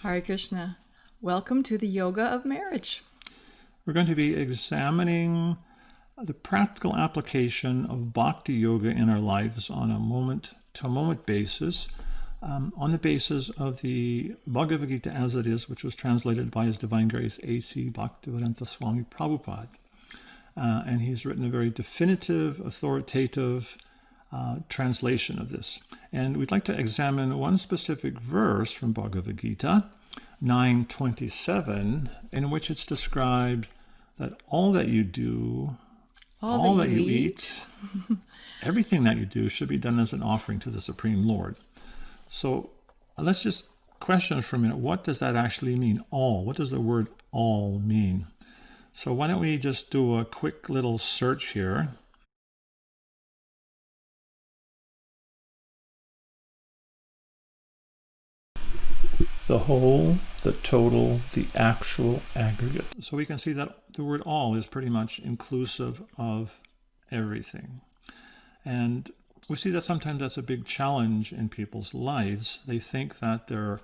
Hare Krishna. Welcome to the Yoga of Marriage. We're going to be examining the practical application of Bhakti Yoga in our lives on a moment-to-moment basis, on the basis of the Bhagavad Gita As It Is, which was translated by His Divine Grace A.C. Bhaktivedanta Swami Prabhupada. And he's written a very definitive, authoritative translation of this. And we'd like to examine one specific verse from Bhagavad Gita, 9:27, in which it's described that all that you do, all that you eat, everything that you do should be done as an offering to the Supreme Lord. So let's just question for a minute, what does that actually mean, all? What does the word all mean? So why don't we just do a quick little search here. The whole, the total, the actual aggregate. So we can see that the word all is pretty much inclusive of everything. And we see that sometimes that's a big challenge in people's lives. They think that their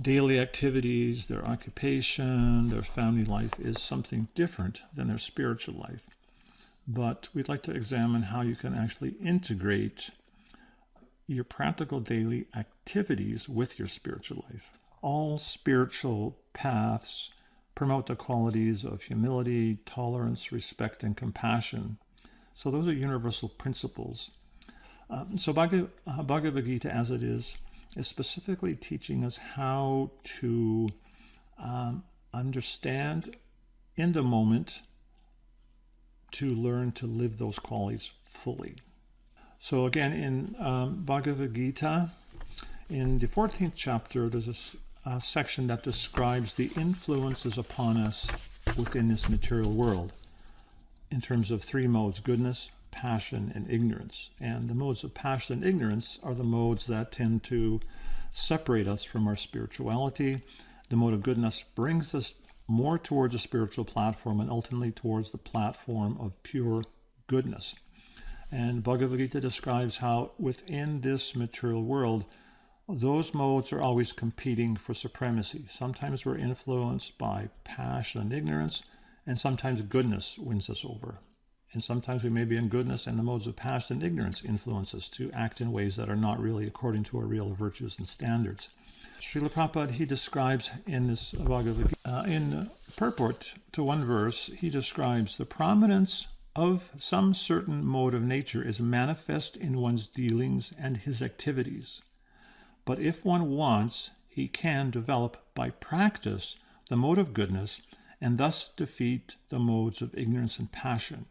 daily activities, their occupation, their family life is something different than their spiritual life. But we'd like to examine how you can actually integrate your practical daily activities with your spiritual life. All spiritual paths promote the qualities of humility, tolerance, respect, and compassion. So those are universal principles. So Bhagavad Gita As It Is specifically teaching us how to understand in the moment to learn to live those qualities fully. So again, in Bhagavad Gita, in the 14th chapter, there's a section that describes the influences upon us within this material world in terms of three modes: goodness, passion, and ignorance. And the modes of passion and ignorance are the modes that tend to separate us from our spirituality. The mode of goodness brings us more towards a spiritual platform and ultimately towards the platform of pure goodness. And Bhagavad Gita describes how within this material world, those modes are always competing for supremacy. Sometimes we're influenced by passion and ignorance, and sometimes goodness wins us over. And sometimes we may be in goodness, and the modes of passion and ignorance influence us to act in ways that are not really according to our real virtues and standards. Srila Prabhupada, he describes in this Bhagavad Gita, in purport to one verse, he describes the prominence of some certain mode of nature is manifest in one's dealings and his activities. But if one wants, he can develop by practice the mode of goodness and thus defeat the modes of ignorance and passion.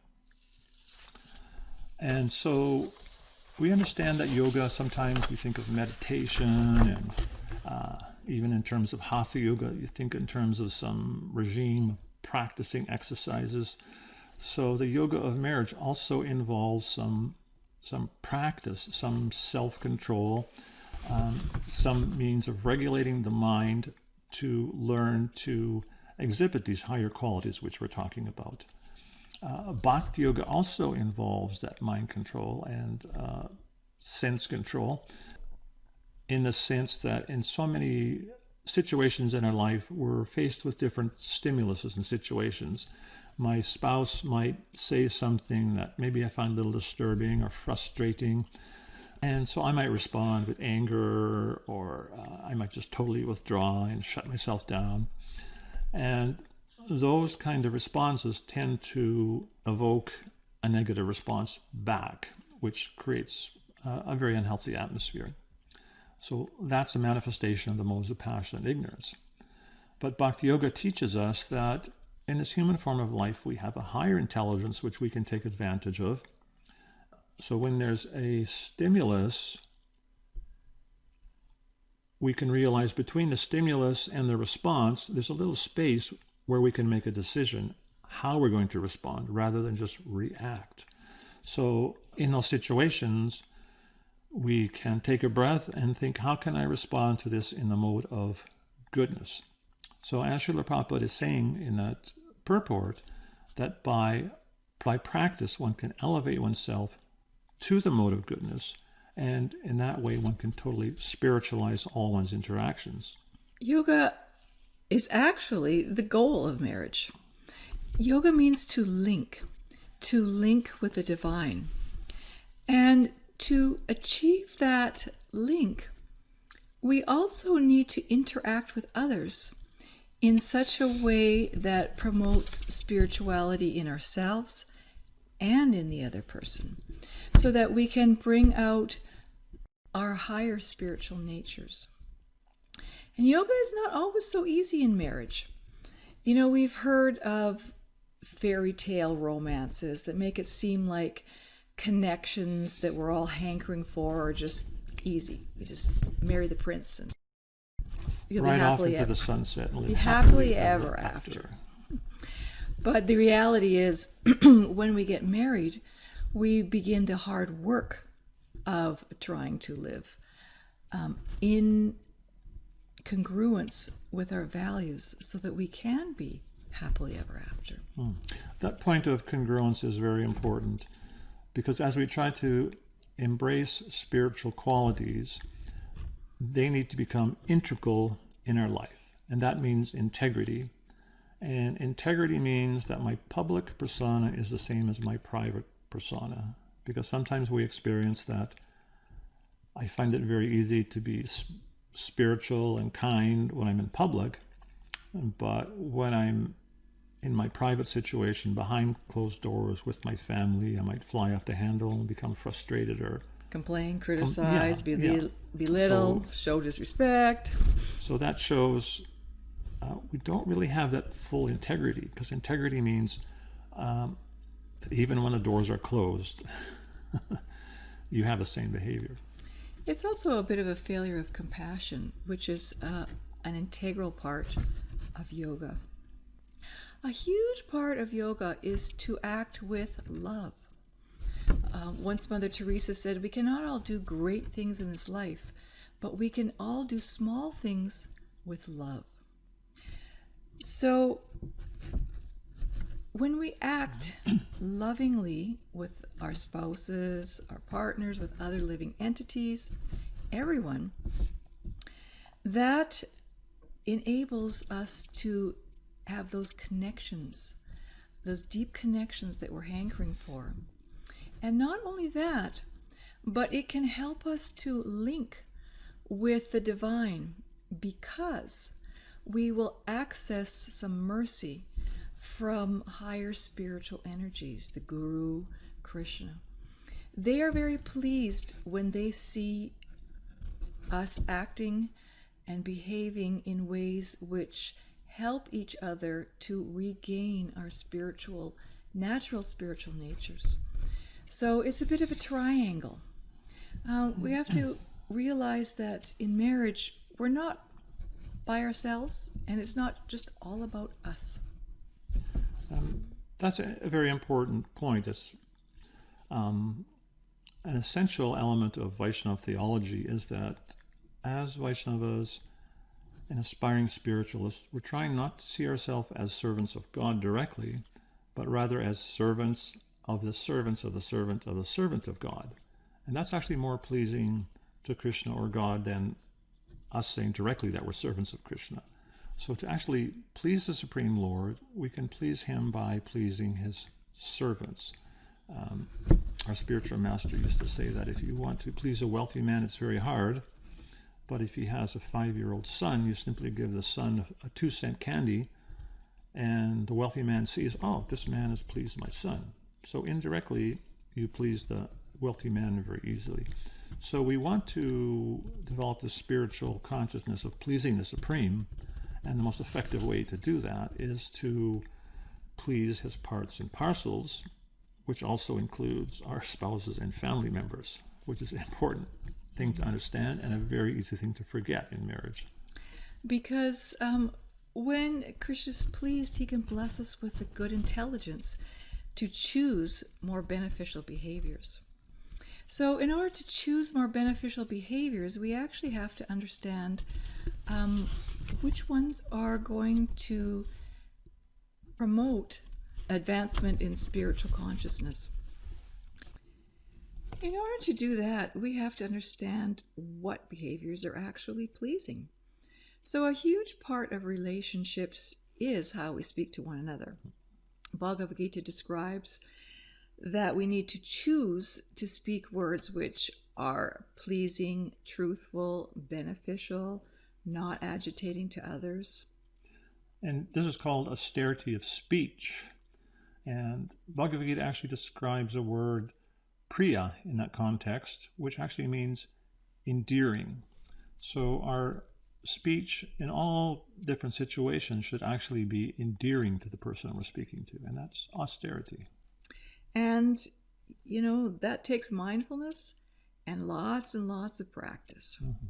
And so we understand that yoga, sometimes we think of meditation, and even in terms of hatha yoga, you think in terms of some regime of practicing exercises. So the yoga of marriage also involves some practice, some self-control, some means of regulating the mind to learn to exhibit these higher qualities which we're talking about. Bhakti yoga also involves that mind control and sense control, in the sense that in so many situations in our life, we're faced with different stimuluses and situations. My spouse might say something that maybe I find a little disturbing or frustrating, and so I might respond with anger, or I might just totally withdraw and shut myself down. And those kind of responses tend to evoke a negative response back, which creates a very unhealthy atmosphere. So that's a manifestation of the modes of passion and ignorance. But Bhakti Yoga teaches us that in this human form of life, we have a higher intelligence which we can take advantage of. So when there's a stimulus, we can realize between the stimulus and the response, there's a little space where we can make a decision how we're going to respond rather than just react. So in those situations, we can take a breath and think, how can I respond to this in the mode of goodness? So as Srila Prabhupada is saying in that purport, that by practice one can elevate oneself to the mode of goodness, and in that way one can totally spiritualize all one's interactions. Yoga is actually the goal of marriage. Yoga means to link with the divine. And to achieve that link, we also need to interact with others in such a way that promotes spirituality in ourselves and in the other person, so that we can bring out our higher spiritual natures. And yoga is not always so easy in marriage. You know, we've heard of fairy tale romances that make it seem like connections that we're all hankering for are just easy. You just marry the prince and you'll Right be off happily into the sunset and live be happily ever after. But the reality is, when we get married, we begin the hard work of trying to live in congruence with our values so that we can be happily ever after. That point of congruence is very important, because as we try to embrace spiritual qualities, they need to become integral in our life. And that means integrity. And integrity means that my public persona is the same as my private persona, because sometimes we experience that I find it very easy to be spiritual and kind when I'm in public, but when I'm in my private situation behind closed doors with my family, I might fly off the handle and become frustrated or complain, criticize, belittle, show disrespect. So that shows we don't really have that full integrity, because integrity means that even when the doors are closed, you have the same behavior. It's also a bit of a failure of compassion, which is an integral part of yoga. A huge part of yoga is to act with love. Once Mother Teresa said, we cannot all do great things in this life, but we can all do small things with love. So when we act lovingly with our spouses, our partners, with other living entities, everyone, that enables us to have those connections, those deep connections that we're hankering for. And not only that, but it can help us to link with the divine, because we will access some mercy from higher spiritual energies, the Guru, Krishna. They are very pleased when they see us acting and behaving in ways which help each other to regain our natural spiritual natures. So it's a bit of a triangle. We have to realize that in marriage, we're not by ourselves, and it's not just all about us. That's a very important point. It's an essential element of Vaishnava theology is that as Vaishnavas and aspiring spiritualists, we're trying not to see ourselves as servants of God directly, but rather as servants of the servants of the servant of the servant of God. And that's actually more pleasing to Krishna or God than us saying directly that we're servants of Krishna. So to actually please the Supreme Lord, we can please him by pleasing his servants. Our spiritual master used to say that if you want to please a wealthy man, it's very hard. But if he has a 5-year-old son, you simply give the son a 2-cent candy, and the wealthy man sees, oh, this man has pleased my son. So indirectly, you please the wealthy man very easily. So we want to develop the spiritual consciousness of pleasing the Supreme, and the most effective way to do that is to please his parts and parcels, which also includes our spouses and family members, which is an important thing to understand and a very easy thing to forget in marriage. Because when Krishna's pleased, he can bless us with the good intelligence to choose more beneficial behaviors. So in order to choose more beneficial behaviors, we actually have to understand which ones are going to promote advancement in spiritual consciousness. In order to do that, we have to understand what behaviors are actually pleasing. So a huge part of relationships is how we speak to one another. Bhagavad Gita describes that we need to choose to speak words which are pleasing, truthful, beneficial, not agitating to others. And this is called austerity of speech. And Bhagavad Gita actually describes a word, priya, in that context, which actually means endearing. So our speech in all different situations should actually be endearing to the person we're speaking to, and that's austerity. And, that takes mindfulness and lots of practice. Mm-hmm.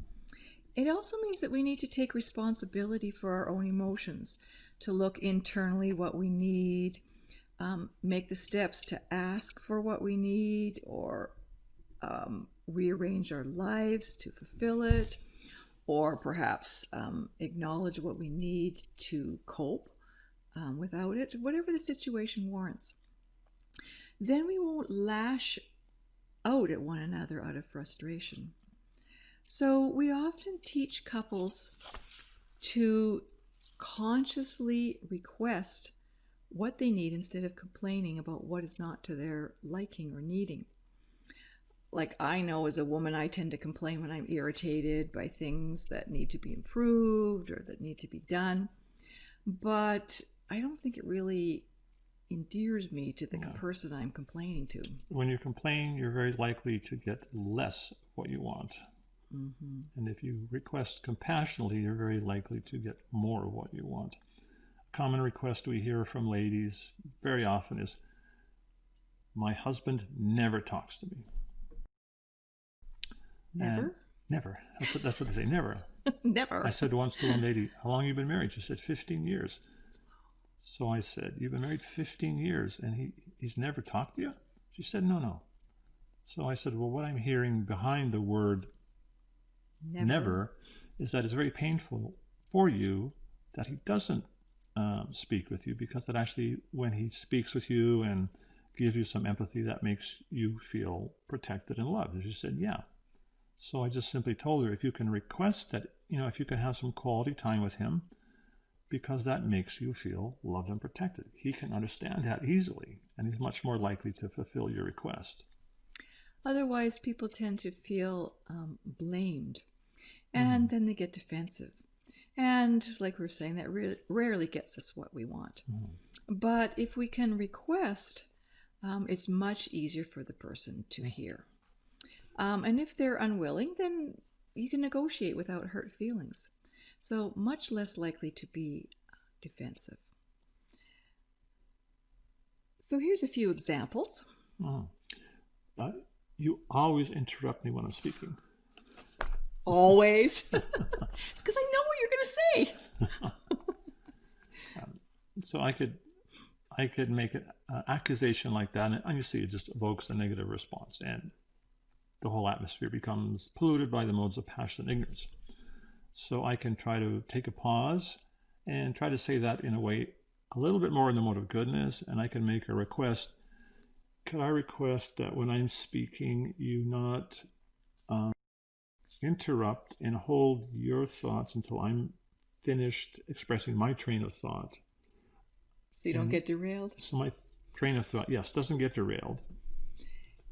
It also means that we need to take responsibility for our own emotions, to look internally what we need, make the steps to ask for what we need, or rearrange our lives to fulfill it, or perhaps acknowledge what we need to cope without it, whatever the situation warrants. Then we won't lash out at one another out of frustration. So we often teach couples to consciously request what they need instead of complaining about what is not to their liking or needing. Like, I know as a woman, I tend to complain when I'm irritated by things that need to be improved or that need to be done. But I don't think it really endears me to the person I'm complaining to. When you complain, you're very likely to get less of what you want. Mm-hmm. And if you request compassionately, you're very likely to get more of what you want. A common request we hear from ladies very often is, my husband never talks to me. Never? And never. That's what they say, never. Never. I said once to one lady, how long have you been married? She said, 15 years. So I said, you've been married 15 years and he's never talked to you? She said, no. So I said, well, what I'm hearing behind the word never is that it's very painful for you that he doesn't speak with you, because that actually, when he speaks with you and gives you some empathy, that makes you feel protected and loved. And she said, yeah. So I just simply told her, if you can request that, if you can have some quality time with him, because that makes you feel loved and protected. He can understand that easily, and he's much more likely to fulfill your request. Otherwise, people tend to feel blamed, and then they get defensive. And like we were saying, that rarely gets us what we want. But if we can request, it's much easier for the person to hear. And if they're unwilling, then you can negotiate without hurt feelings. So much less likely to be defensive. So here's a few examples. You always interrupt me when I'm speaking. Always. It's because I know what you're going to say. So I could make an accusation like that, and you see it just evokes a negative response, and the whole atmosphere becomes polluted by the modes of passion and ignorance. So I can try to take a pause and try to say that in a way a little bit more in the mode of goodness, and I can make a request. Could I request that when I'm speaking, you not interrupt and hold your thoughts until I'm finished expressing my train of thought? So you don't get derailed? So my train of thought, yes, doesn't get derailed.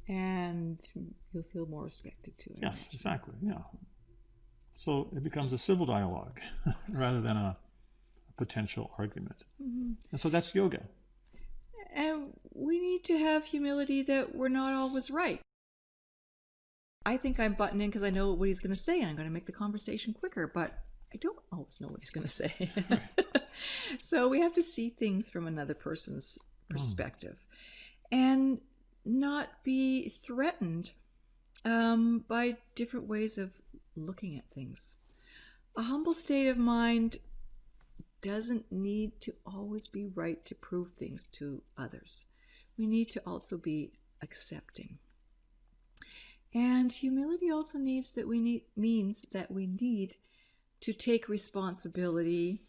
And you'll feel more respected too. Yes, exactly, yeah. So it becomes a civil dialogue rather than a potential argument. Mm-hmm. And so that's yoga. And we need to have humility that we're not always right. I think I'm butting in because I know what he's going to say and I'm going to make the conversation quicker, but I don't always know what he's going to say. Right. So we have to see things from another person's perspective and not be threatened by different ways of looking at things. A humble state of mind doesn't need to always be right to prove things to others. We need to also be accepting. And humility also means that we need to take responsibility,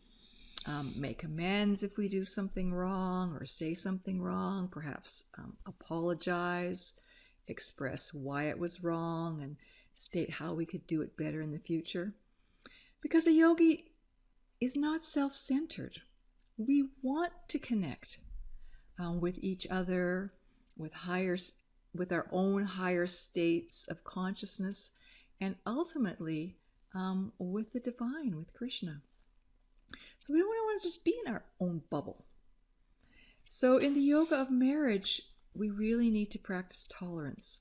make amends if we do something wrong or say something wrong, perhaps apologize, express why it was wrong, and state how we could do it better in the future. Because a yogi is not self-centered. We want to connect with each other, with our own higher states of consciousness, and ultimately with the divine, with Krishna. So we don't want to just be in our own bubble. So in the yoga of marriage, we really need to practice tolerance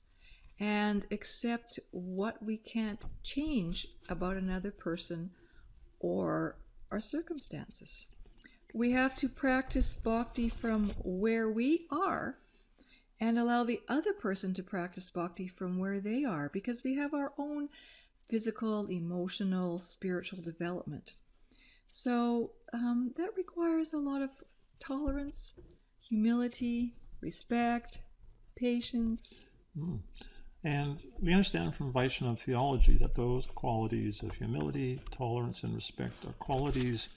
and accept what we can't change about another person or our circumstances. We have to practice bhakti from where we are and allow the other person to practice bhakti from where they are, because we have our own physical, emotional, spiritual development. So that requires a lot of tolerance, humility, respect, patience. And we understand from Vaishnava theology that those qualities of humility, tolerance, and respect are qualities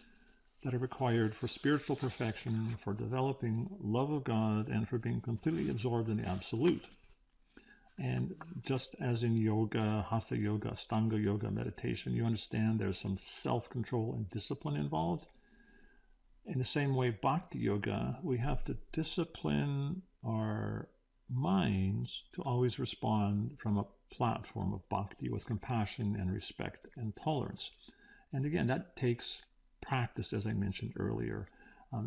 that are required for spiritual perfection, for developing love of God, and for being completely absorbed in the Absolute. And just as in yoga, hatha yoga, Ashtanga yoga, meditation, you understand there's some self-control and discipline involved. In the same way, bhakti yoga, we have to discipline our minds to always respond from a platform of bhakti with compassion and respect and tolerance. And again, that takes practice, as I mentioned earlier.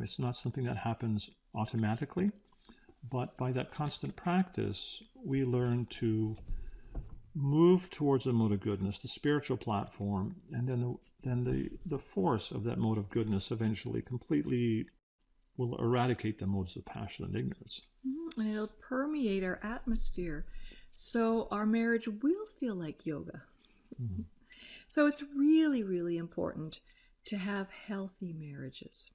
It's not something that happens automatically, but by that constant practice, we learn to move towards the mode of goodness, the spiritual platform, and then the force of that mode of goodness eventually completely will eradicate the modes of passion and ignorance. And it'll permeate our atmosphere, so our marriage will feel like yoga. So it's really, really important to have healthy marriages.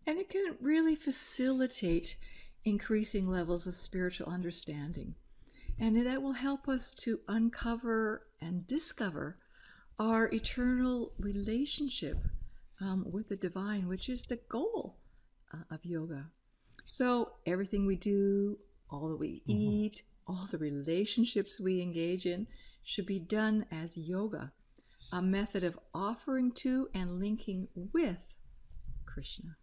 And it can really facilitate increasing levels of spiritual understanding. And that will help us to uncover and discover our eternal relationship with the divine, which is the goal of yoga. So everything we do, all that we eat, all the relationships we engage in should be done as yoga, a method of offering to and linking with Krishna.